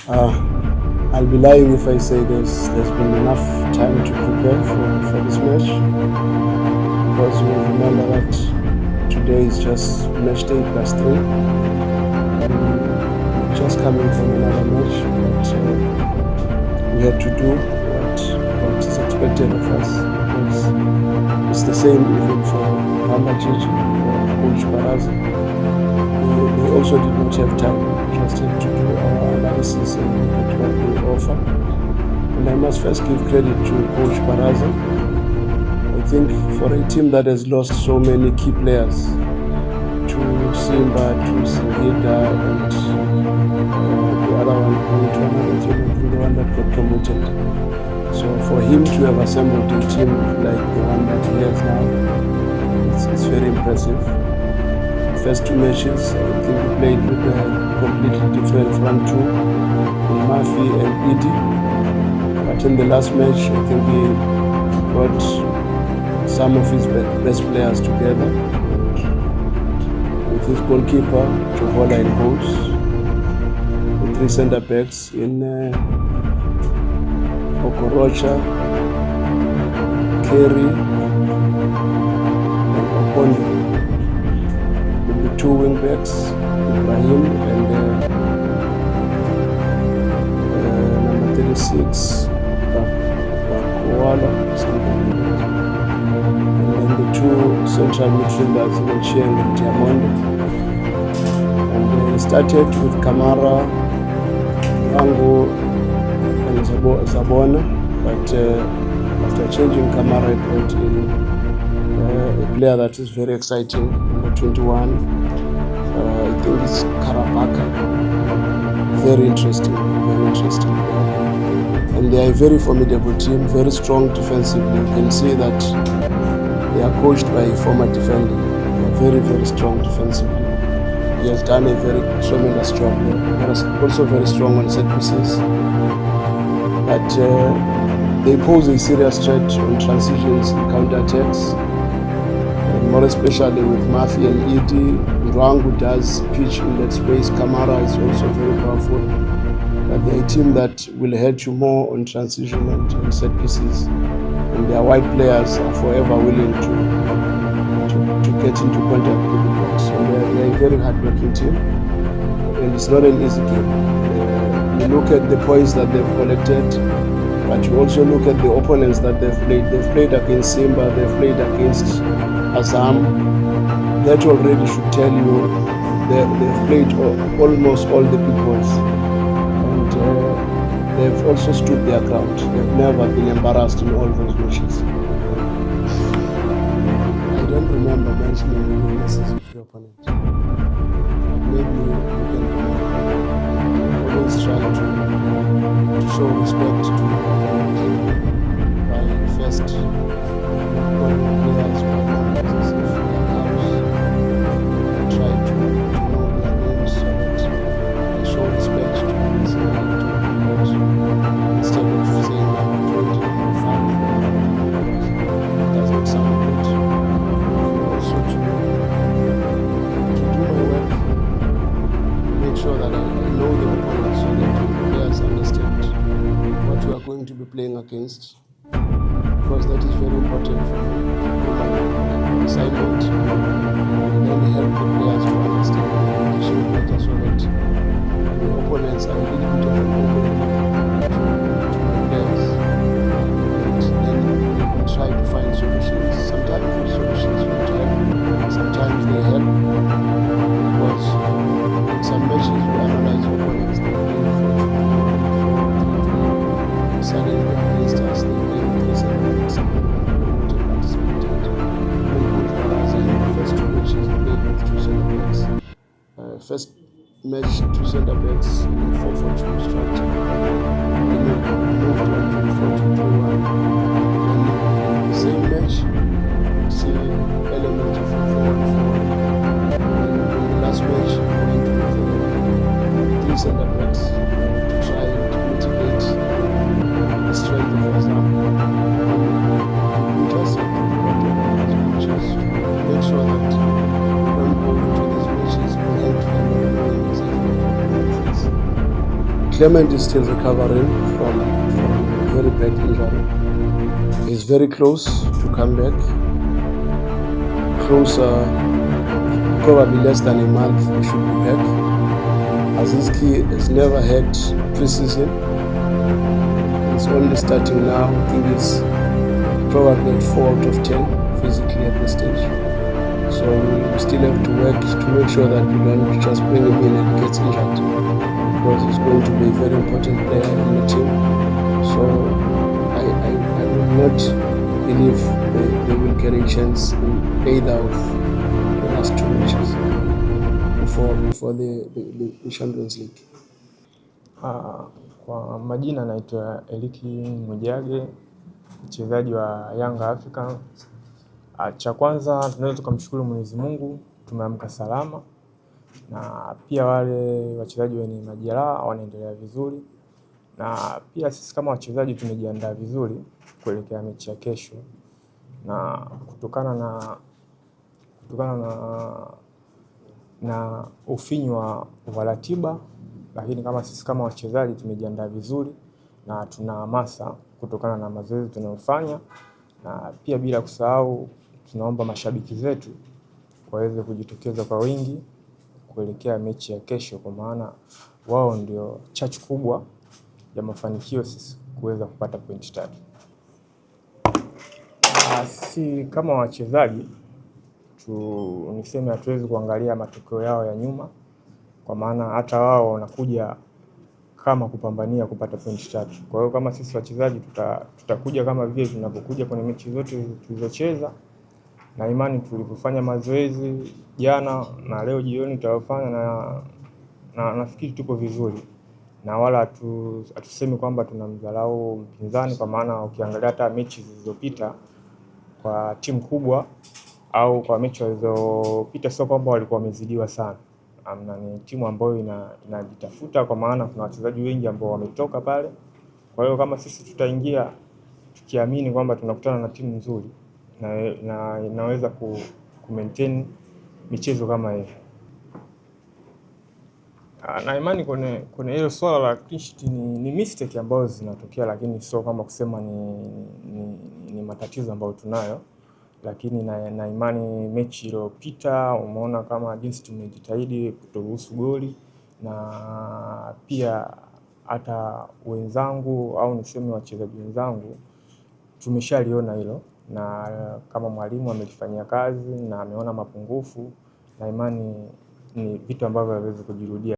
I'll be lying if I say there's been enough time to prepare for this match, because we remember that today is just match day plus 3. We're just coming from another match, but we had to do what is expected of us, because it's the same even for Pamba Jiji or Coach Baraza. They also did not have time. Just had to do our analysis and look at what we offer. And I must first give credit to Coach Baraza. I think for a team that has lost so many key players to Simba, to Sikiliza, and the other one going to another team, I think the one that got promoted. So for him to have assembled a team like the one that he has now, it's very impressive. First 2 matches, I think we played with a completely different front two in Murphy and Edie. But in the last match, I think he brought some of his best players together, with his goalkeeper, Johola in goals, the 3 centre backs in Okorocha, Kerry, and Okondi. 2 wing backs, Ibrahim and number 36, Bakwala, something like that. And then the 2 central midfielders, Yanga and Diamondo. And they started with Kamara, Rango, and Zabona, but after changing Kamara, I brought in a player that is very exciting, number 21. I think it's Karabaka. Very interesting. And they are a very formidable team, very strong defensively. You can see that they are coached by a former defender. They are very, very strong defensively. He has done a very tremendous job there. They are also very strong on set pieces. But they pose a serious threat on transitions and counter-attacks. More especially with Murphy and Edie. Rangu does pitch in that space. Kamara is also very powerful. But they're a team that will hurt you more on transition and set pieces. And their wide players are forever willing to get into contact with the box. So they're a very hard-working team. And it's not an easy game. You look at the points that they've collected, but you also look at the opponents that they've played. They've played against Simba, they've played against Azam. That already should tell you they've played almost all the big boys, and they've also stood their ground. They've never been embarrassed in all those matches. I don't remember mentioning the weaknesses of the opponent, but maybe you can remember. Always try to show respect to the opponent by first calling players by numbers as if try to know their names so that they show respect to the instead of saying number 20, number 5. It doesn't sound good. Also to do my work, make sure that I know the opponent so that the players understand what we are going to be playing against, because that is very important for me to do my assignment and then help the players to understand the competition better so that the opponents are a little bit of an opening to my players, and then we try to find solutions. Sometimes the solutions don't help, sometimes they help, because in some matches we analyze opponents that play 4-2-3-3, suddenly against us they play 3-7-6. First match 2 centre backs in a 4-4-2 structure. Then we moved on to 4-2-3-1. Then in the same match, see elements of 4-4-4. And in the last match, we went with 3 centre backs to try to mitigate the strength of Azam. We just have to do what we have to do, which is to make sure that when we go into these matches, we help them knowing exactly what we're going to face. Clement is still recovering from a very bad injury. He's very close to come back. Closer, probably less than a month he should be back. Aziz has never had preseason. He's only starting now. I think he's probably at 4 out of 10 physically at this stage. So we still have to work to make sure that we don't just bring him in and he gets injured, because he's going to be a very important player in the team. So I would not believe they will get a chance in either of the last 2 matches before the Champions League. Kwa majina naitwa Eliki Mwijage, mchezaji wa Yanga Africa. Cha kwanza tunaweza tukamshukuru Mwenyezi Mungu, tumeamka salama, na pia wale wachezaji wenye majeraha wanaendelea vizuri, na pia sisi kama wachezaji tumejiandaa vizuri kuelekea mechi ya kesho, na kutokana na ufinyu wa ratiba, lakini kama sisi kama wachezaji tumejiandaa vizuri na tuna hamasa kutokana na mazoezi tunayofanya, na pia bila kusahau tunaomba mashabiki zetu waweze kujitokeza kwa wingi kuelekea mechi ya kesho, kwa maana wao ndio chachu kubwa ya mafanikio sisi kuweza kupata pointi 3. Sisi kama wachezaji niseme hatuwezi kuangalia matokeo yao ya nyuma, kwa maana hata wao wanakuja kama kupambania kupata pointi 3. Kwa hiyo kama sisi wachezaji tutakuja kama vile tunapokuja kwenye mechi zote tulizocheza, na imani tulipofanya mazoezi jana na leo jioni tutafanya, na nafikiri tupo vizuri, na wala hatusemi kwamba tunamdharau mpinzani, kwa maana ukiangalia hata mechi zilizopita kwa timu kubwa au kwa mechi zilizopita sio kwamba walikuwa wamezidiwa sana. Ni timu ambayo inajitafuta, kwa maana kuna wachezaji wengi ambao wametoka pale. Kwa hiyo kama sisi tutaingia tukiamini kwamba tunakutana na timu nzuri na inaweza maintain michezo kama hiyo, na imani kwenye hilo swala la clean sheet ni mistake ambazo zinatokea, lakini sio kama kusema ni matatizo ambayo tunayo. Lakini na imani mechi iliyopita umeona kama jinsi tumejitahidi kutoruhusu goli, na pia hata wenzangu au niseme wachezaji wenzangu tumeshaliona hilo, na kama mwalimu amelifanyia kazi na ameona mapungufu, na imani ni vitu ambavyo hawezi kujirudia.